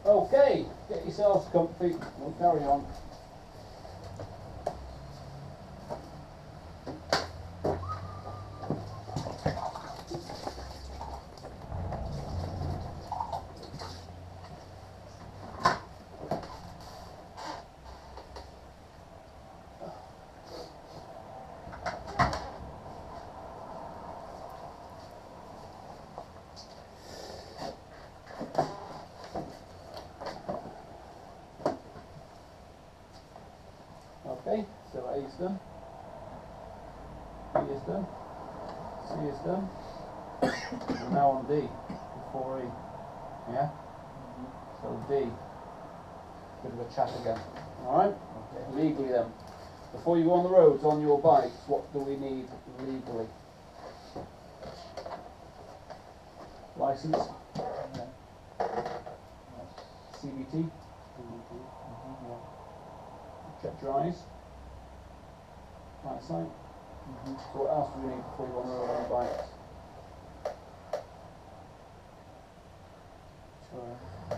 Okay, get yourselves comfy, we'll carry on. Okay, so A is done, B is done, C is done, we're now on D, before E, yeah? So D, bit of a chat again, alright? Okay. Legally then, before you go on the roads, on your bikes, what do we need legally? License? CBT? Check your eyes. Right side. So what else do we need before you want to roll on bikes?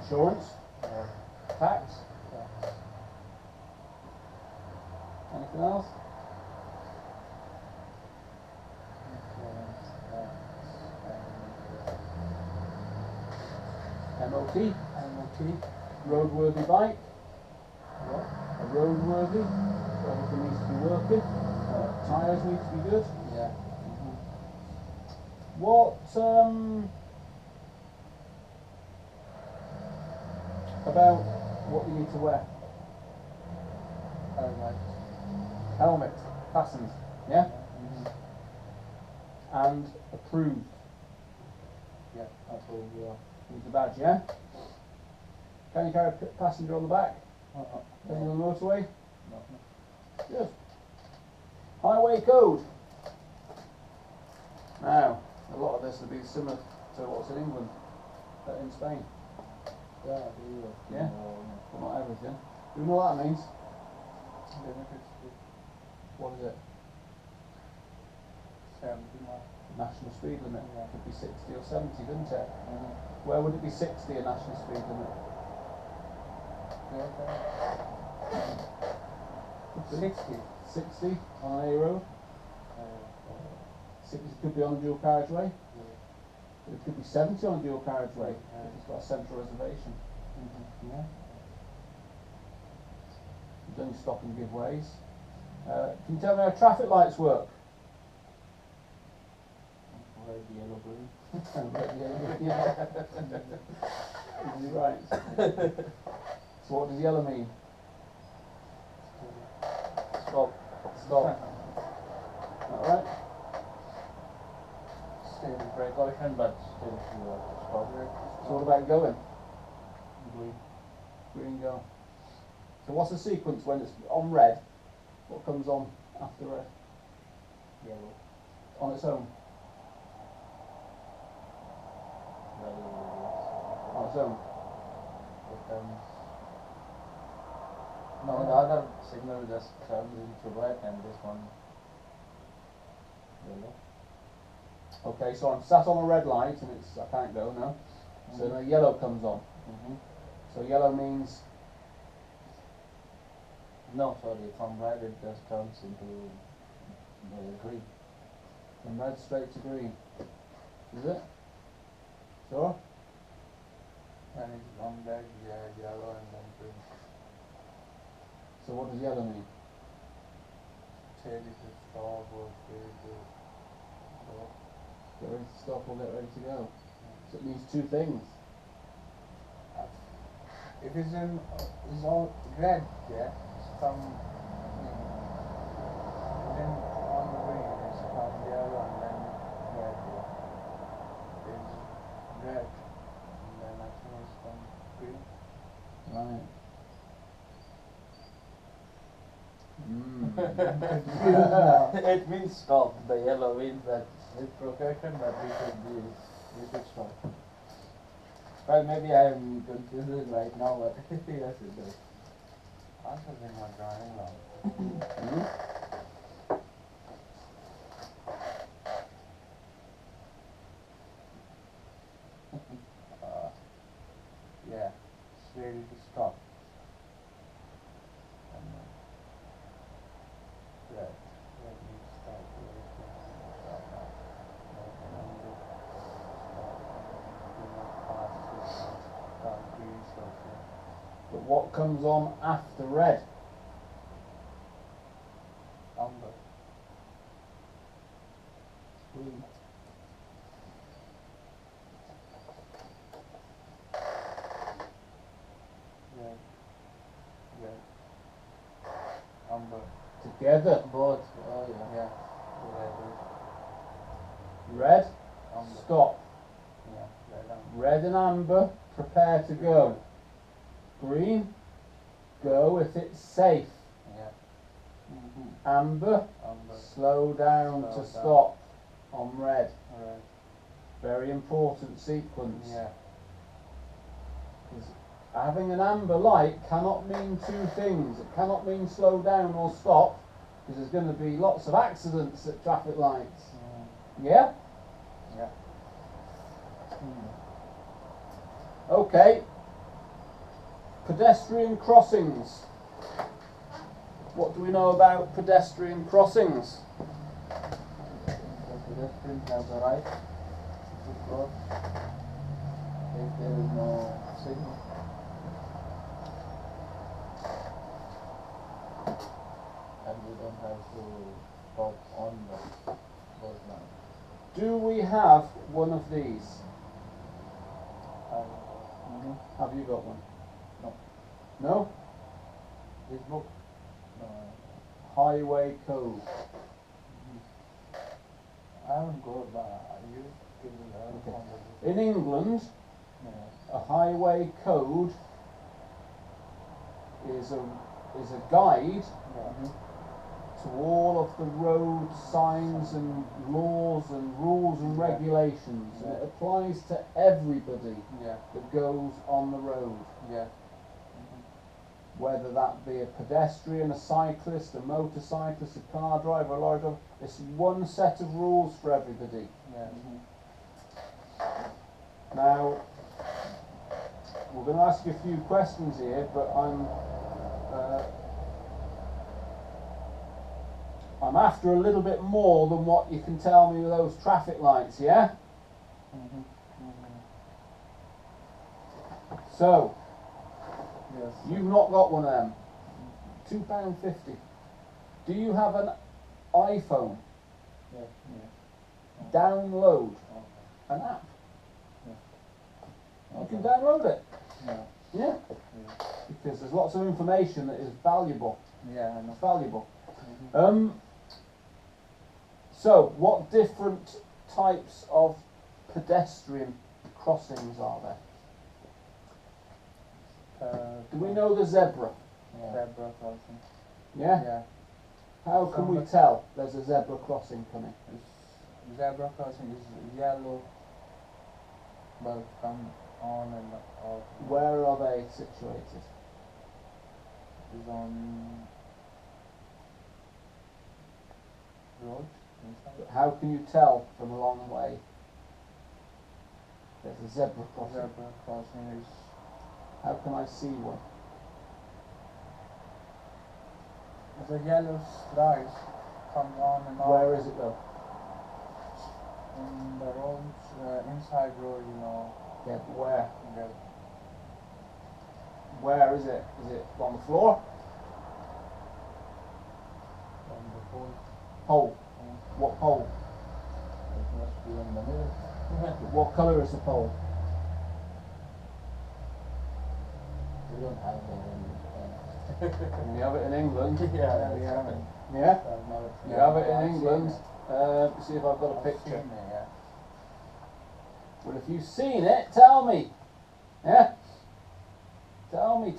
Insurance? Tax? Anything else? MOT? Roadworthy bike? A roadworthy? So everything needs to be working. Tyres need to be good. Yeah. What about what you need to wear? Helmet, fastened, yeah? And approved. Yeah, approved, yeah. With the badge, yeah? Can you carry a passenger on the back? On the motorway? No. Good. Highway code. Now, a lot of this will be similar to what's in England, in Spain. Yeah? Well, not everything. Do you know what that means? What is it? 70 National speed limit. It could be 60 or 70, couldn't it? Where would it be 60 a national speed limit? 60 on an A road? 60 could be on a dual carriageway. It could be 70 on a dual carriageway if it's got a central reservation. Yeah. You don't stop and give ways. Can you tell me how traffic lights work? Red, yellow, green. Red, yellow, green. Yeah. You're right. So what does yellow mean? Stop. Alright? Still precaution, but still you have to stop it. So what about going? Green. Green go. So what's the sequence when it's on red? What comes on after red? Yellow. On its own? On its own? No, the other signal just turns into red and this one yellow. Okay, so I'm sat on a red light and it's I can't go now. So the yellow comes on. So yellow means no, sorry, from red it just turns into green. from red straight to green. Is it? Sure? And it's on red, yellow and then green. So what does yellow mean? Tell it to stop or tell it to stop. Get ready to stop or get ready to go. So it means two things. If it's all red, yeah, from then on the green, it's from yellow and then red, yeah. It's red, and then as soon as from green. Right. It means stop. The yellow means that it's precaution, but we should stop. Well, maybe I am confused right now, but yes, it does. Answers in my driving now. Yeah. ready to stop. And red needs stop. Stop now. Do not pass this stop green circle. But what comes on after red? Amber. Green. Red. Red. Amber. Together. Both. Oh yeah. Red. Red. Amber. Stop. Yeah. Red. Amber. Red and amber, prepare to go. Green, go if it's safe. Yeah. Amber, Amber. slow down Slow to down. stop on red. Red. Very important sequence. Yeah. 'Cause having an amber light cannot mean two things. It cannot mean slow down or stop, because there's going to be lots of accidents at traffic lights. Yeah? Yeah. Okay. Pedestrian crossings. What do we know about pedestrian crossings? The pedestrians have the right to cross if there is no signal. And we don't have to stop on those lines. Do we have one of these? Have you got one? No. No? This book? No. Highway code. I haven't got, but you give me the Okay. phone. In England, Yeah. a highway code is a guide Yeah. to all of the road signs and laws and rules and Yeah. regulations, and Yeah. it applies to everybody Yeah. that goes on the road, Yeah. whether that be a pedestrian, a cyclist, a motorcyclist, a car driver, a lorry driver. It's one set of rules for everybody. Yeah. Now, we're going to ask you a few questions here, but I'm after a little bit more than what you can tell me with those traffic lights, yeah? So, Yes. you've not got one of them. £2.50. Do you have an iPhone? Yeah. Download Okay. an app. You Okay. can download it. Yeah. Yeah? Yeah. Because there's lots of information that is valuable. Yeah, I know. It's valuable. So, what different types of pedestrian crossings are there? Do we know the zebra? Yeah. Zebra crossing. Yeah? Yeah. How can we Somebody- tell there's a zebra crossing coming? Zebra crossing is yellow, but come on and off. Where are they situated? Is on road inside. How can you tell from a long way there's a zebra crossing? Zebra crossing is How can I see one? the yellow stripes come on and off. Where is it though? In the roads, inside road, you know. Yeah, but where? The Where is it? Is it on the floor? on the pole. Pole. What pole? It must be in the middle. What colour is the pole? We don't have that We have it in England. yeah, we have it. Yeah? I've never seen You have it I've in seen England. it. See if I've got a I've picture. seen it, yeah. Well, if you've seen it, tell me. Yeah? Tell me.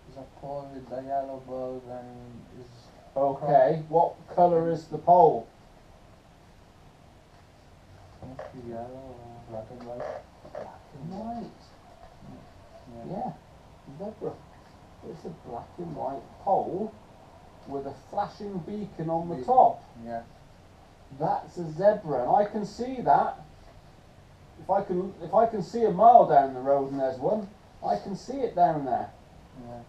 There's a pole with the yellow bulb and is Okay, what colour is the pole? must be yellow or black and white. Right. Yeah. Yeah, zebra. It's a black and white pole with a flashing beacon on the top. Yeah. That's a zebra, and I can see that if I can see a mile down the road and there's one, I can see it down there. Yeah.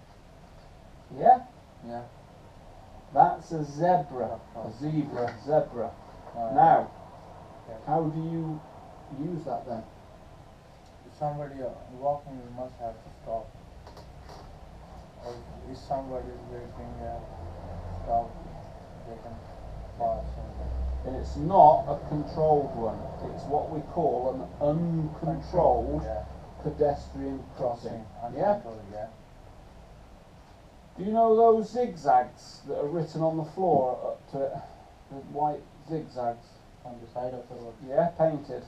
Yeah? Yeah. That's a zebra. A zebra. Alright. Now, Okay. how do you use that then? If somebody walking, you must have to stop. Or if somebody is waiting, stop, they can pass. And it's not a controlled one. It's what we call an uncontrolled pedestrian crossing. Yeah? Uncontrolled, yeah. Do you know those zigzags that are written on the floor up to it? The white zigzags. On the side of the road. Yeah, painted.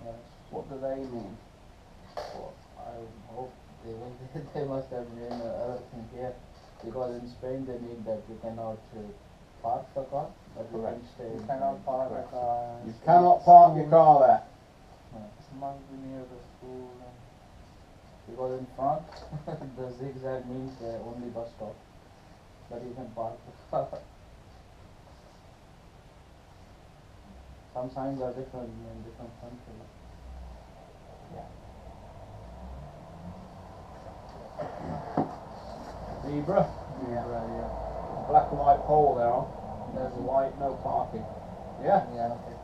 Yes. What do they mean? Well, I hope they will. They must have been other thing here, because in Spain they mean that you cannot park the car, but you can stay. You cannot park the car. You cannot park your car there. It must be near the school. Because in front, the zigzag means only bus stop, but you can park the car. Some signs are different in different countries. Zebra. Yeah. Black and white pole there on. There's a white no parking. Yeah? Yeah, okay.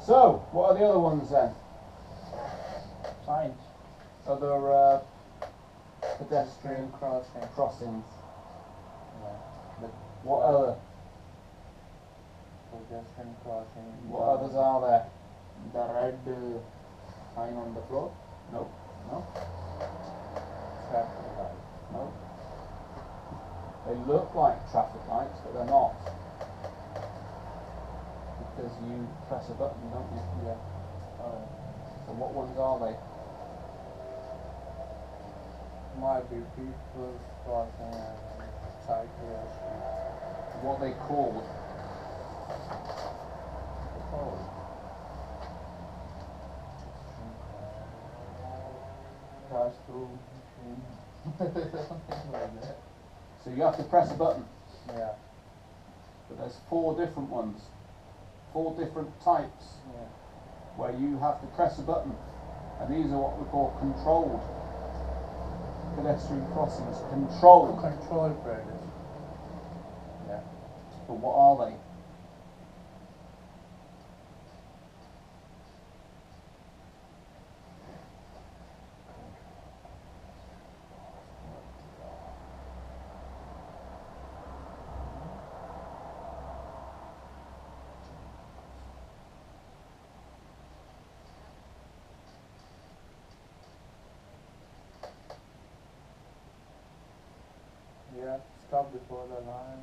So, what are the other ones then? Signs. Other pedestrian Crossing. crossings. Yeah. What other? Pedestrian crossing. What others are there? The red sign on the floor. Nope. No. Traffic light. No. They look like traffic lights, but they're not. Because you press a button, don't you? Yeah. So what ones are they? Might be people crossing and cyclists. What are they called? Pass through machine. Something like that. So you have to press a button. Yeah. But there's 4 different ones. 4 different types Yeah. where you have to press a button. And these are what we call controlled pedestrian crossings. Controlled. Control predators. Yeah. But what are they? Yeah. Stop before the line.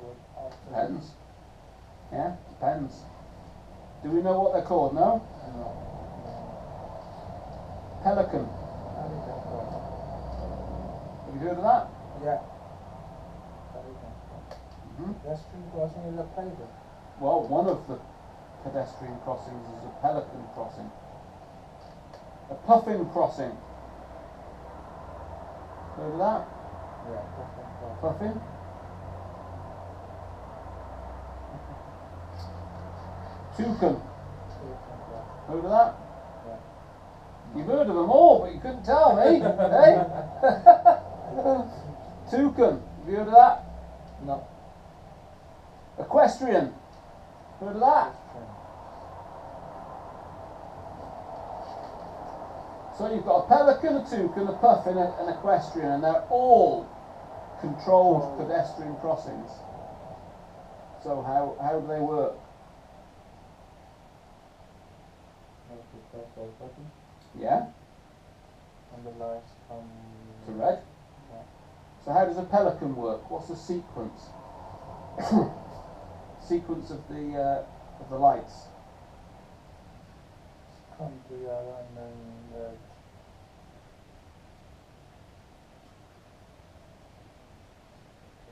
Go after. Depends. Yeah, depends. Do we know what they're called? No? No. Pelican. Pelican crossing. Have you heard of that? Yeah. Pelican. Hmm. Pedestrian crossing is a pelican. Well, one of the pedestrian crossings is a pelican crossing. A puffin crossing. Heard of that? Yeah. Pedestrian crossing. Puffin? Toucan. Heard of that? Yeah. You've heard of them all, but you couldn't tell me, eh? Toucan. Have you heard of that? No. Equestrian. Heard of that? So you've got a pelican, a toucan, a puffin, and an equestrian, and they're all controlled pedestrian crossings. So how do they work? Press the button Yeah, and the lights come. to red. Yeah. So how does a pelican work? What's the sequence? Sequence of the lights. Come together and then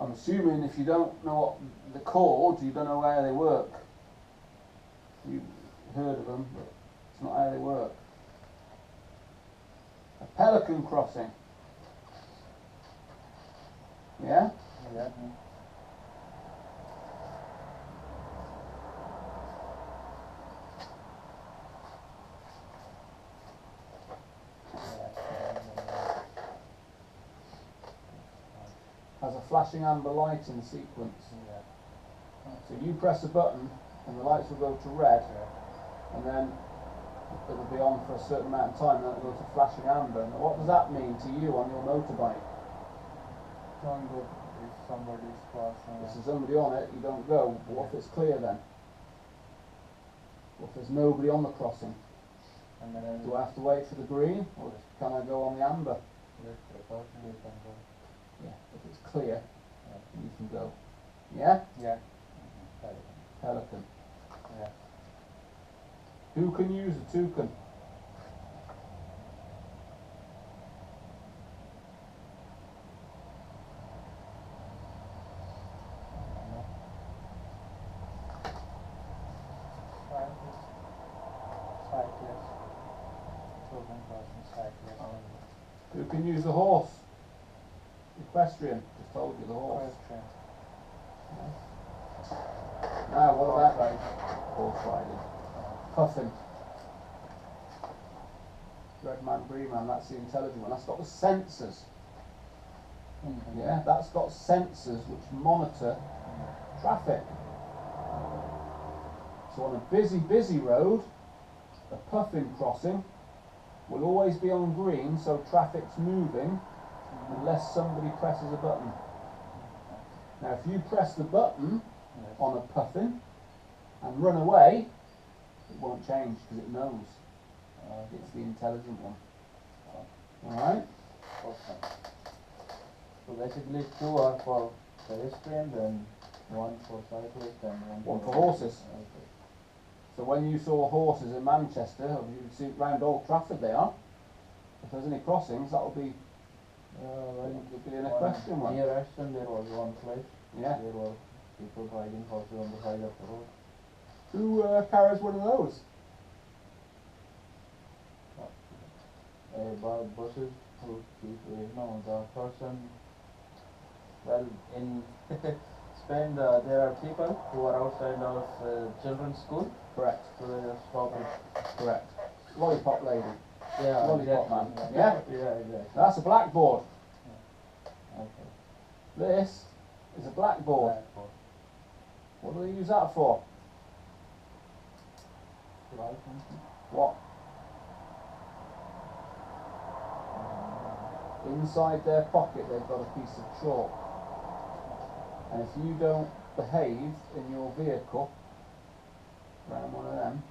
I'm assuming if you don't know what they're called, you don't know how they work. You've heard of them, but it's not how they work. A pelican crossing. Yeah? yeah. has a flashing amber light in sequence. Yeah. So you press a button and the lights will go to red, Yeah. and then it'll be on for a certain amount of time, then it'll go to flashing amber. Now what does that mean to you on your motorbike? Don't go if somebody's crossing. If there's somebody on it, you don't go. But what if it's clear then? What if there's nobody on the crossing? And then Do I have to wait for the green, or can I go on the amber? with precaution you can go. Yeah, if it's clear, Yeah. you can go. Yeah? Yeah. Pelican. Yeah. Who can use a toucan? Cyclists. Children crossing cyclists. Who can use the horse? Equestrian. Just told you the horse. Pedestrian. Now what Horse about riding. horse riding? Puffin. Red man, green man, that's the intelligent one. That's got the sensors. Mhm. Yeah, that's got sensors which monitor traffic. So on a busy road, a puffin crossing will always be on green, so traffic's moving unless somebody presses a button. Now if you press the button Yes. on a puffin and run away, it won't change because it knows. It's the intelligent one. Alright? Okay. So basically 2 are for pedestrians and 1 for cyclists and 1 for horses. Okay. So when you saw horses in Manchester, or you see round Old Trafford they are, if there's any crossings, that'll be it'll be an equestrian one. Near Ashton there was one place. Yeah. There were people riding horses on the side of the road. Who carries one of those? Buses who keep, the person, well, in Spain there are people who are outside of children's school, Correct. so they just stop it. Correct. Lollipop lady. Yeah, Lollipop exactly. man. Yeah? Yeah, exactly. That's a blackboard. Okay. This is a blackboard. Blackboard. What do they use that for? License. What? Inside their pocket they've got a piece of chalk. And if you don't behave in your vehicle around one of them,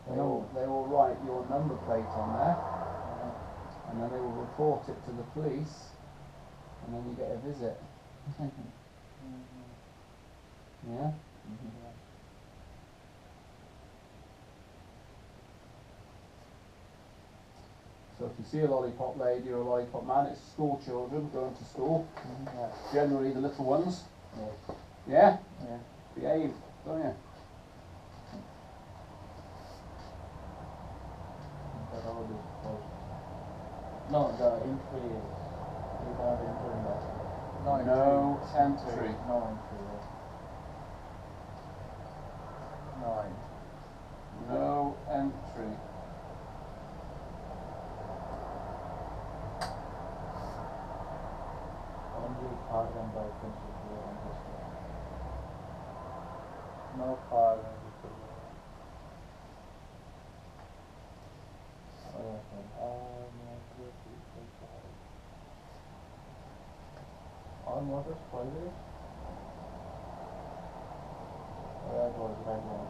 they will write your number plate on there, and then they will report it to the police, and then you get a visit. Yeah? So if you see a lollipop lady or a lollipop man, it's school children going to school. Yeah. Generally the little ones. Yes. Yeah? Yeah. Behave, don't you? The road is closed. No, the entry is, you can't enter in that. No entry. No entry. No entry. No entry. Only car and bike can circulate on this road. No car and vehicle. All motors always. That was right one.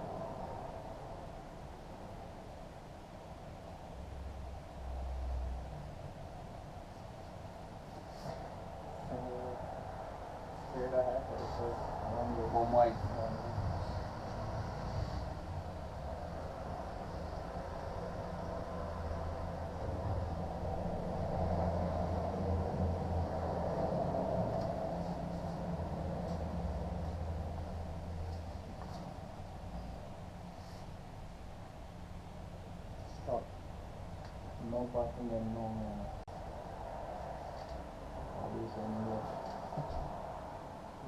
Straight ahead, also One way. Stop. No parking and no obvious anywhere.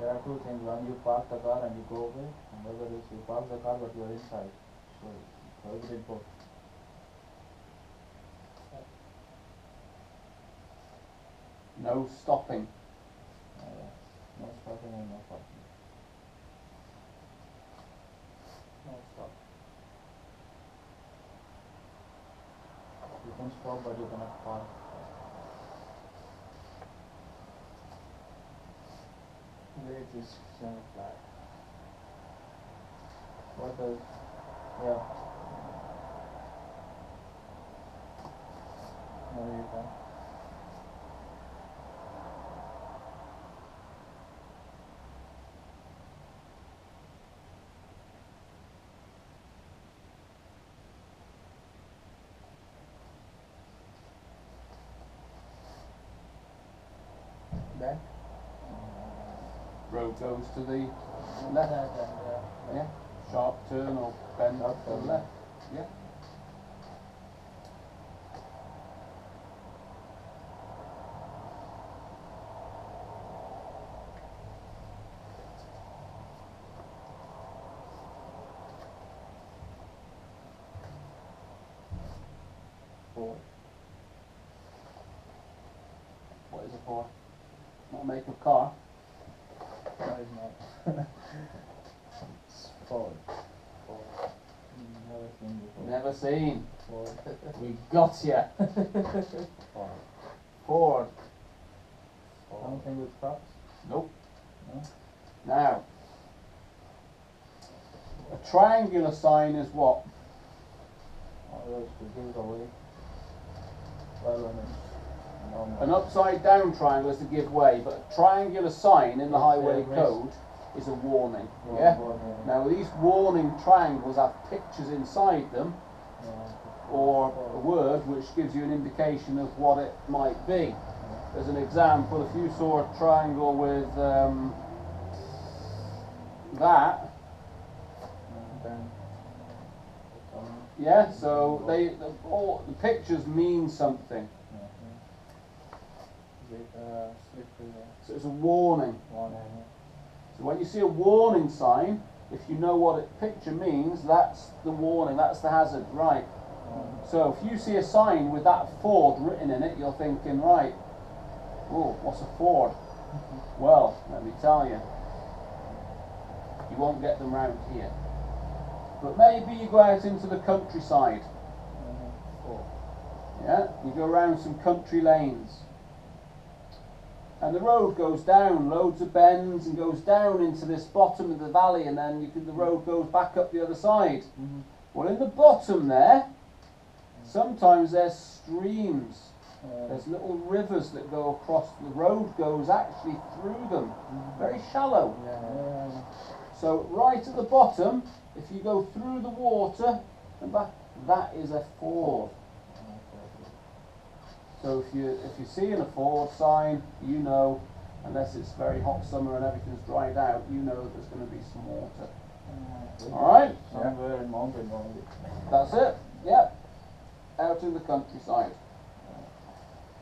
There are 2 things. One, you park the car and you go away, and the other is you park the car but you are inside. So prohibited both. No stopping. crossing and no crossing. No stop. You can stop, but you cannot park. Wait, this flag. What else? Yeah. No, you can. Back. Road goes to the left. Yeah. Sharp turn or bend up to the left. Yeah. Forward. What is it for? Not a make of car. No, it's not. It's forward. Forward. Never seen before. Never seen. Forward. We got ya. Forward. Forward. Something with trucks? Nope. No? Now, a triangular sign is what? All those to give away. Well, when it's normal. An upside down triangle is to give way, but a triangular sign in the It's a highway risk. code is a warning. Well, Yeah? well, Now these warning triangles have pictures inside them yeah. or a word which gives you an indication of what it might be. As an example, if you saw a triangle with that, Then yeah, so all the pictures mean something. slippery So it's a warning. one. So when you see a warning sign, if you know what a picture means, that's the warning, that's the hazard, right? So if you see a sign with that Ford written in it, you're thinking, right, oh, what's a Ford? Well, let me tell you, you won't get them round here. But maybe you go out into the countryside, yeah? You go around some country lanes. And the road goes down, loads of bends, and goes down into this bottom of the valley, and then the road goes back up the other side. Well, in the bottom there, sometimes there's streams. There's little rivers that go across. The road goes actually through them, very shallow. So right at the bottom, if you go through the water and back, that is a ford. So if you're seeing a Ford sign, you know, unless it's very hot summer and everything's dried out, you know that there's going to be some water. All right? Somewhere in mountain only. That's it. Yep. Out in the countryside.